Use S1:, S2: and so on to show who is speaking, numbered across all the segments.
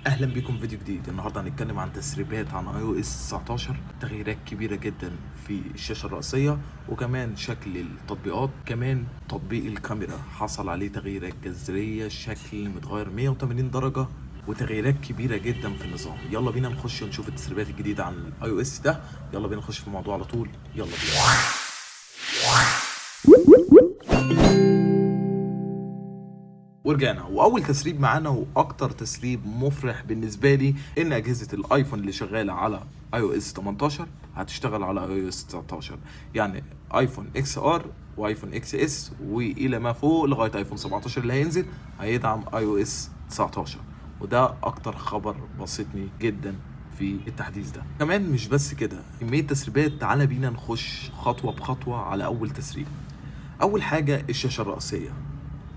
S1: اهلا بكم في فيديو جديد. النهارده هنتكلم عن تسريبات عن اي او اس 19. تغييرات كبيره جدا في الشاشه الرئيسيه، وكمان شكل التطبيقات. كمان تطبيق الكاميرا حصل عليه تغييرات جذريه، شكل متغير 180 درجه، وتغييرات كبيره جدا في النظام. يلا بينا نخش ونشوف التسريبات الجديده عن الاي او اس ده. يلا بينا نخش في الموضوع على طول. يلا بينا. ورجعنا، واول تسريب معانا واكتر تسريب مفرح بالنسبه لي ان اجهزه الايفون اللي شغاله على اي او اس 18 هتشتغل على اي او اس 19. يعني ايفون اكس ار وايفون اكس اس والى ما فوق لغايه ايفون 17 اللي هينزل هيدعم اي او اس 19. وده اكتر خبر بسطني جدا في التحديث ده. كمان مش بس كده، كميه تسريبات. تعالى بينا نخش خطوه بخطوه على اول تسريب. اول حاجه الشاشه الرئيسيه.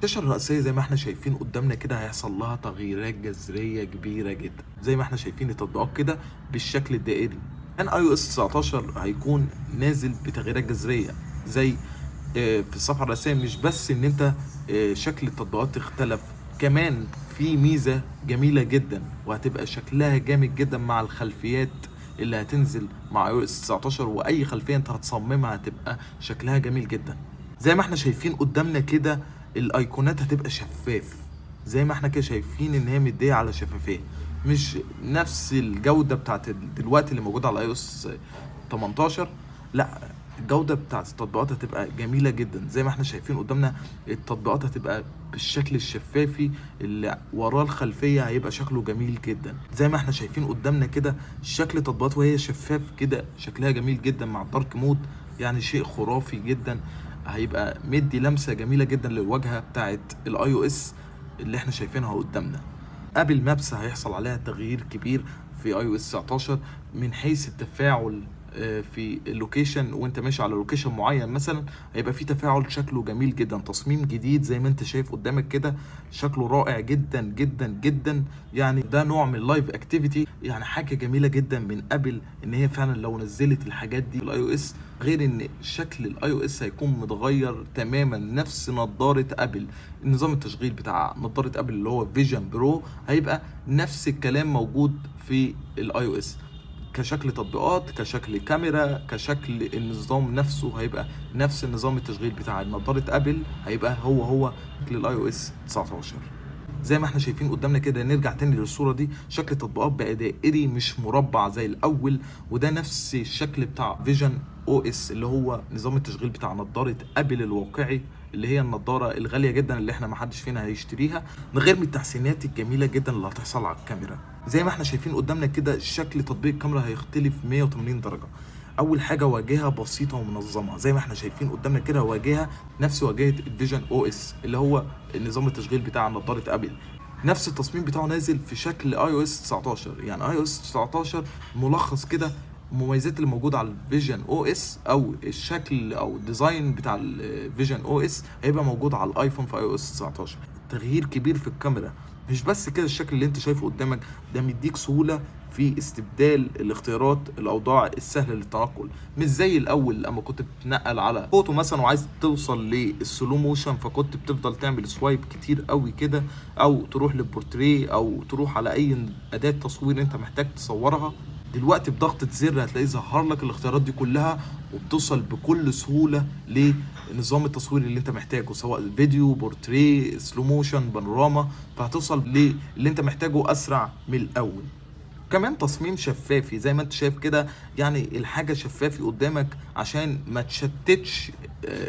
S1: الشاشة الرئيسية زي ما احنا شايفين قدامنا كده هيحصل لها تغييرات جذرية كبيرة جدا، زي ما احنا شايفين التطبيقات كده بالشكل الدائري. كان اي او اس 19 هيكون نازل بتغييرات جذرية زي في الصفحة الرئيسية. مش بس ان انت شكل التطبيقات اختلف، كمان في ميزة جميلة جدا وهتبقى شكلها جامد جدا مع الخلفيات اللي هتنزل مع اي او اس 19. واي خلفية انت هتصممها هتبقى شكلها جميل جدا. زي ما احنا شايفين قدامنا كده الايقونات هتبقى شفاف، زي ما احنا كده شايفين ان هي مديه على شفافيه، مش نفس الجوده بتاعت دلوقتي اللي موجوده على اي او اس 18. لا، الجوده بتاعت التطبيقات هتبقى جميله جدا. زي ما احنا شايفين قدامنا التطبيقات هتبقى بالشكل الشفافي اللي وراه الخلفيه هيبقى شكله جميل جدا. زي ما احنا شايفين قدامنا كده شكل التطبيقات وهي شفاف كده شكلها جميل جدا مع الدارك مود، يعني شيء خرافي جدا. هيبقى مدي لمسه جميله جدا للواجهه بتاعت الاي او اس اللي احنا شايفينها قدامنا. ابل مابس هيحصل عليها تغيير كبير في اي او اس 19 من حيث التفاعل في اللوكيشن. وانت ماشي على لوكيشن معين مثلا هيبقى في تفاعل شكله جميل جدا، تصميم جديد زي ما انت شايف قدامك كده، شكله رائع جدا جدا جدا. يعني ده نوع من اللايف اكتيفيتي، يعني حاجه جميله جدا من ابل ان هي فعلا لو نزلت الحاجات دي في الاي او اس. غير ان شكل الاي او اس هيكون متغير تماما، نفس نظاره ابل. النظام التشغيل بتاع نظاره ابل اللي هو فيجن برو هيبقى نفس الكلام موجود في الاي او اس، كشكل تطبيقات، كشكل كاميرا، كشكل النظام نفسه هيبقى نفس النظام التشغيل بتاع نظاره ابل، هيبقى هو شكل الاي او اس 19. زي ما احنا شايفين قدامنا كده. نرجع تاني للصوره دي، شكل التطبيقات بقى دائري مش مربع زي الاول، وده نفس الشكل بتاع فيجن او اس اللي هو نظام التشغيل بتاع نظاره ابل الواقعي، اللي هي النظاره الغاليه جدا اللي احنا ما حدش فينا هيشتريها، من غير من التحسينات الجميله جدا اللي هتحصل على الكاميرا. زي ما احنا شايفين قدامنا كده شكل تطبيق الكاميرا هيختلف 180 درجه. اول حاجه واجهه بسيطه ومنظمه، زي ما احنا شايفين قدامنا كده واجهه نفس واجهه الفيجن او اس اللي هو نظام التشغيل بتاع نظاره ابل. نفس التصميم بتاعه نازل في شكل اي او اس 19. يعني اي او اس 19 ملخص كده المميزات اللي موجوده على الفيجن او اس، او الشكل او الديزاين بتاع الفيجن او اس هيبقى موجود على الايفون في اي او اس 19. تغيير كبير في الكاميرا. مش بس كده، الشكل اللي انت شايفه قدامك ده مديك سهوله في استبدال الاختيارات، الاوضاع السهله للتنقل، مش زي الاول لما كنت بتنقل على فوتو مثلا وعايز توصل للسلو موشن فكنت بتفضل تعمل سوايب كتير قوي كده، او تروح للبورتريه، او تروح على اي اداه تصوير انت محتاج تصورها. دلوقتي بضغطة زر هتلاقيه ظهر لك الاختيارات دي كلها، وبتوصل بكل سهولة لنظام التصوير اللي انت محتاجه، سواء فيديو، بورتريه، سلو موشن، بانوراما. فهتوصل للي انت محتاجه اسرع من الاول. كمان تصميم شفافي زي ما انت شايف كده، يعني الحاجة شفافي قدامك عشان ما تشتتش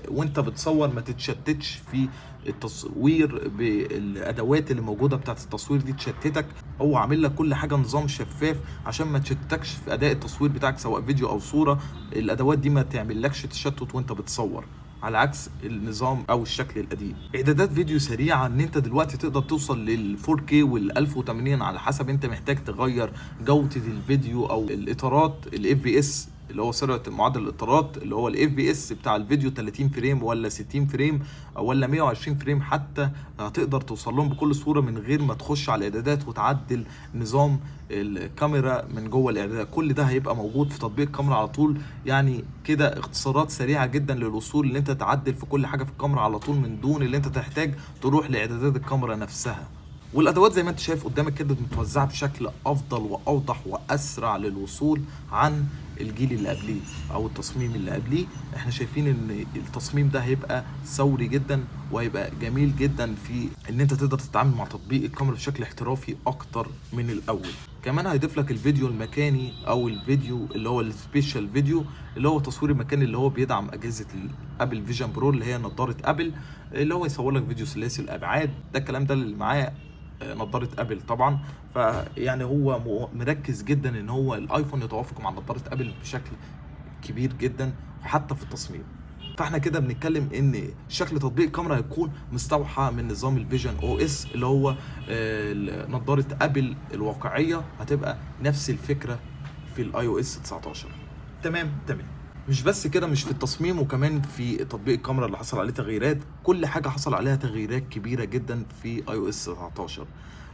S1: وانت بتصور، ما تتشتتش في التصوير بالادوات اللي موجوده بتاعت التصوير دي تشتتك. هو عامل لك كل حاجه نظام شفاف عشان ما تشتتكش في اداء التصوير بتاعك سواء فيديو او صوره. الادوات دي ما تعملكش تشتت وانت بتصور، على عكس النظام او الشكل القديم. اعدادات فيديو سريعه، ان انت دلوقتي تقدر توصل لل 4K وال 1080 على حسب انت محتاج تغير جوده الفيديو او الاطارات الاف بي اس اللي هو سرعه معدل الاطارات، اللي هو الاف بي اس بتاع الفيديو 30 فريم ولا 60 فريم ولا 120 فريم حتى. هتقدر توصل لهم بكل صوره من غير ما تخش على الاعدادات وتعدل نظام الكاميرا من جوه الاعدادات. كل ده هيبقى موجود في تطبيق الكاميرا على طول. يعني كده اختصارات سريعه جدا للوصول ان انت تعدل في كل حاجه في الكاميرا على طول، من دون اللي انت تحتاج تروح لاعدادات الكاميرا نفسها. والادوات زي ما انت شايف قدامك كده متوزعه بشكل افضل واوضح واسرع للوصول عن الجيل اللي قبليه او التصميم اللي قبليه. احنا شايفين ان التصميم ده هيبقى ثوري جدا وهيبقى جميل جدا في ان انت تقدر تتعامل مع تطبيق الكاميرا بشكل احترافي اكتر من الاول. كمان هيضيف لك الفيديو المكاني او الفيديو اللي هو السبيشال فيديو اللي هو تصوير المكاني اللي هو بيدعم اجهزه الابل فيجن برو اللي هي نظاره ابل، اللي هو يصور لك فيديو ثلاثي الابعاد. ده الكلام ده اللي معاه نظاره ابل طبعا. فيعني هو مركز جدا ان هو الايفون يتوافق مع نظاره ابل بشكل كبير جدا وحتى في التصميم. فاحنا كده بنتكلم ان شكل تطبيق الكاميرا هيكون مستوحى من نظام الفيجن او اس اللي هو نظاره ابل الواقعيه، هتبقى نفس الفكره في الاي او اس 19. تمام. مش بس كده، مش في التصميم وكمان في تطبيق الكاميرا اللي حصل عليه تغييرات، كل حاجه حصل عليها تغييرات كبيره جدا في اي او اس 19.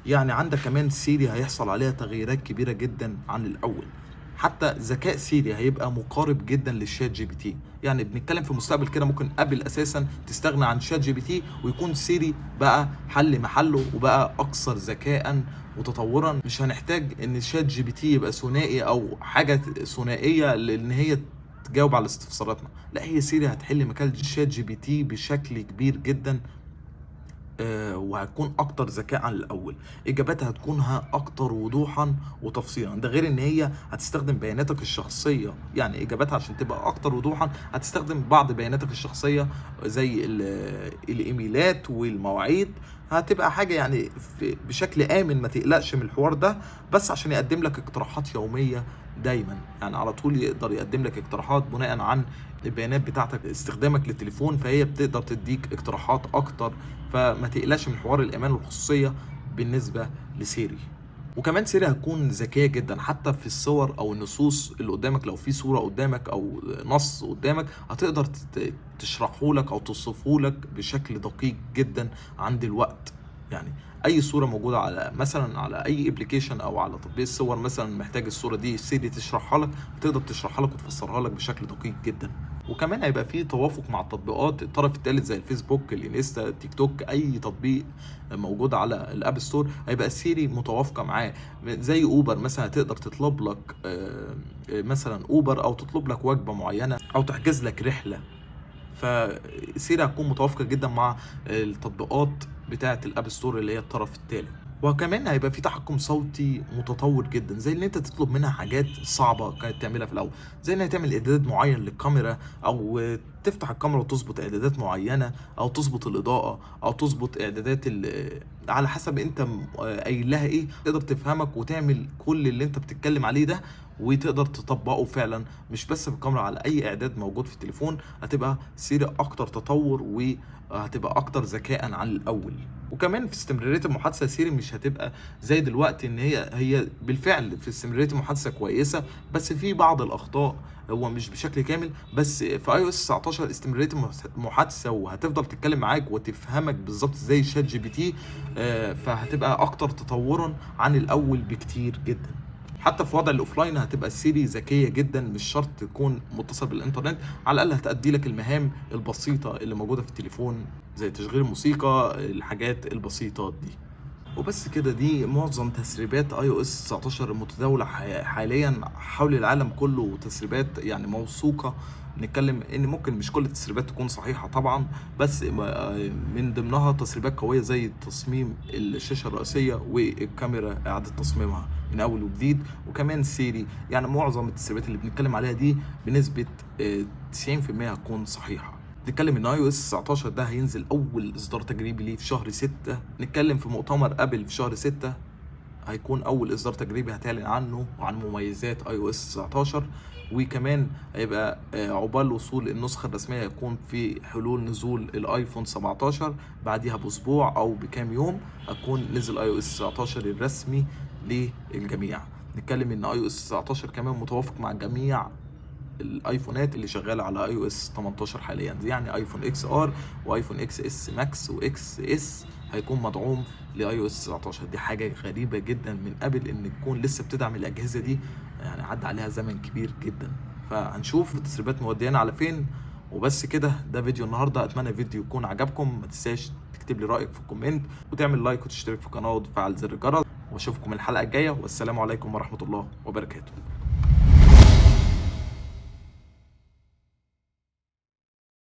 S1: يعني عندك كمان سيري هيحصل عليها تغييرات كبيره جدا عن الاول. حتى ذكاء سيري هيبقى مقارب جدا للشات جي بي تي. يعني بنتكلم في المستقبل كده ممكن ابل اساسا تستغنى عن شات جي بي تي ويكون سيري بقى حل محله وبقى اكثر ذكاء وتطورا. مش هنحتاج ان شات جي بي تي يبقى ثنائي او حاجه ثنائيه لان هي تجاوب على استفساراتنا، لا هي سيري هتحل مكان شات جي بي تي بشكل كبير جدا. وهتكون اكتر ذكاء عن الاول، اجاباتها هتكون اكتر وضوحا وتفصيلا. ده غير ان هي هتستخدم بياناتك الشخصيه، يعني اجاباتها عشان تبقى اكتر وضوحا هتستخدم بعض بياناتك الشخصيه زي الايميلات والمواعيد. هتبقى حاجه يعني بشكل امن، ما تقلقش من الحوار ده، بس عشان يقدم لك اقتراحات يوميه دايما. يعني على طول يقدر يقدم لك اقتراحات بناء عن البيانات بتاعتك استخدامك للتليفون، فهي بتقدر تديك اقتراحات اكتر. فما تقلقش من حوار الامان والخصوصيه بالنسبه لسيري. وكمان سيري هتكون ذكيه جدا حتى في الصور او النصوص اللي قدامك. لو في صوره قدامك او نص قدامك هتقدر تشرحه لك او توصفه لك بشكل دقيق جدا عند الوقت. يعني اي صوره موجوده على مثلا على اي ابلكيشن او على تطبيق الصور مثلا محتاج الصوره دي سيري تشرحها لك، تقدر تشرحها لك وتفسرها لك بشكل دقيق جدا. وكمان هيبقى فيه توافق مع التطبيقات الطرف الثالث زي الفيسبوك، الانستا، التيك توك، اي تطبيق موجود على الاب ستور هيبقى سيري متوافقه معاه. زي اوبر مثلا هتقدر تطلب لك مثلا اوبر او تطلب لك وجبه معينه او تحجز لك رحله. فسيري هتكون متوافقه جدا مع التطبيقات بتاعه الاب ستور اللي هي الطرف الثالث. وكمان هيبقى في تحكم صوتي متطور جدا، زي ان انت تطلب منها حاجات صعبه كانت تعملها في الاول، زي انها تعمل اعداد معين للكاميرا او تفتح الكاميرا وتظبط اعدادات معينه او تظبط الاضاءه او تظبط اعدادات على حسب انت قايل لها ايه، تقدر تفهمك وتعمل كل اللي انت بتتكلم عليه ده وتقدر تطبقه فعلا. مش بس في الكاميرا، على اي اعداد موجود في التليفون هتبقى سيري اكتر تطور وهتبقى اكتر ذكاء عن الاول. وكمان في استمراريه المحادثه سيري مش هتبقى زي دلوقتي، ان هي بالفعل في استمراريه المحادثه كويسه بس في بعض الاخطاء، هو مش بشكل كامل. بس في اي او اس 19 استمراريه المحادثه وهتفضل تتكلم معاك وتفهمك بالظبط زي شات جي بي تي، فهتبقى اكتر تطورا عن الاول بكتير جدا. حتى في وضع الاوفلاين هتبقى سيري ذكيه جدا، مش شرط تكون متصل بالانترنت، على الاقل هتأدي لك المهام البسيطه اللي موجوده في التليفون زي تشغيل الموسيقى، الحاجات البسيطه دي. وبس كده، دي معظم تسريبات اي او اس 19 المتداوله حاليا حول العالم كله، وتسريبات يعني موثوقه. نتكلم ان ممكن مش كل التسريبات تكون صحيحه طبعا، بس من ضمنها تسريبات قويه زي تصميم الشاشه الرئيسيه والكاميرا اعاده تصميمها من اول وجديد، وكمان سيري. يعني معظم التسريبات اللي بنتكلم عليها دي بنسبه 90% هتكون صحيحه. نتكلم ان اي او اس 19 ده هينزل اول اصدار تجريبي ليه في شهر 6. نتكلم في مؤتمر ابل في شهر 6 هيكون اول اصدار تجريبي هتعلن عنه وعن مميزات اي او اس 19. وكمان هيبقى عقبال وصول النسخه الرسميه هيكون في حلول نزول الايفون 17 بعديها باسبوع او بكام يوم هتكون نزل اي او اس 19 الرسمي للجميع. نتكلم ان اي او اس 19 كمان متوافق مع جميع الايفونات اللي شغاله على اي او اس 18 حاليا، يعني ايفون اكس ار وايفون اكس اس ماكس واكس اس هيكون مدعوم لاي او اس 19. دي حاجه غريبه جدا من ابل ان تكون لسه بتدعم الاجهزه دي، يعني عدى عليها زمن كبير جدا. فهنشوف التسريبات موديانا على فين، وبس كده، ده فيديو النهارده. اتمنى الفيديو يكون عجبكم. ما تنساش تكتب لي رايك في الكومنت وتعمل لايك وتشترك في القناه وتفعل زر الجرس، واشوفكم الحلقه الجايه، والسلام عليكم ورحمه الله وبركاته.